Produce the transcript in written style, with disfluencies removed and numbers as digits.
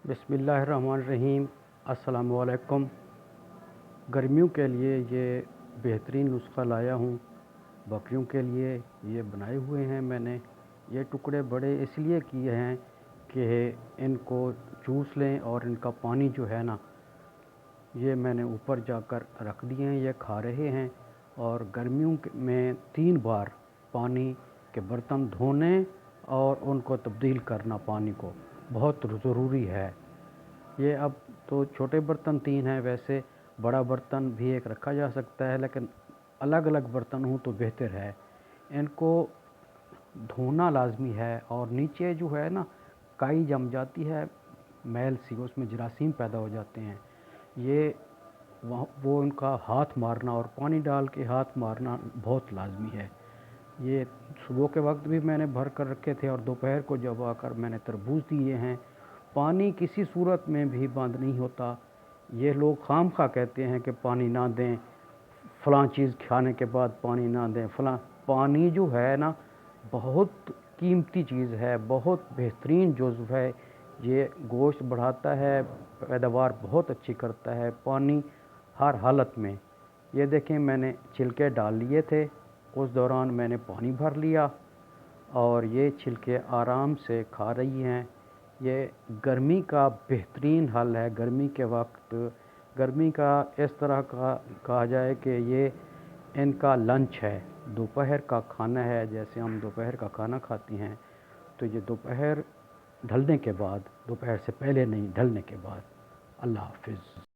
बिस्मिल्लाहिर्रहमानिर्रहीम। अस्सलाम वालेकुम। गर्मियों के लिए ये बेहतरीन नुस्खा लाया हूँ। बकरियों के लिए ये बनाए हुए हैं मैंने। ये टुकड़े बड़े इसलिए किए हैं कि इनको चूस लें और इनका पानी जो है ना, ये मैंने ऊपर जाकर रख दिए हैं। ये खा रहे हैं। और गर्मियों में 3 बार पानी के बर्तन धोने और उनको तब्दील करना पानी को बहुत ज़रूरी है। ये अब तो छोटे बर्तन 3 हैं, वैसे बड़ा बर्तन भी एक रखा जा सकता है, लेकिन अलग अलग बर्तन हो तो बेहतर है। इनको धोना लाजमी है। और नीचे जो है ना, काई जम जाती है मैल सी, उसमें जरासीम पैदा हो जाते हैं। ये वो उनका हाथ मारना और पानी डाल के हाथ मारना बहुत लाजमी है। ये सुबह के वक्त भी मैंने भर कर रखे थे और दोपहर को जब आकर मैंने तरबूज दिए हैं। पानी किसी सूरत में भी बंद नहीं होता। ये लोग खामखा कहते हैं कि पानी ना दें, फ़लाँ चीज़ खाने के बाद पानी ना दें, फ़लाँ। पानी जो है ना, बहुत कीमती चीज़ है, बहुत बेहतरीन जुज़्व है। ये गोश्त बढ़ाता है, पैदावार बहुत अच्छी करता है पानी हर हालत में। ये देखें, मैंने छिलके डाल लिए थे, उस दौरान मैंने पानी भर लिया और ये छिलके आराम से खा रही हैं। ये गर्मी का बेहतरीन हल है। गर्मी के वक्त गर्मी का इस तरह का कहा जाए कि ये इनका लंच है, दोपहर का खाना है। जैसे हम दोपहर का खाना खाते हैं, तो ये दोपहर ढलने के बाद, दोपहर से पहले नहीं, ढलने के बाद। अल्लाह हाफ़िज़।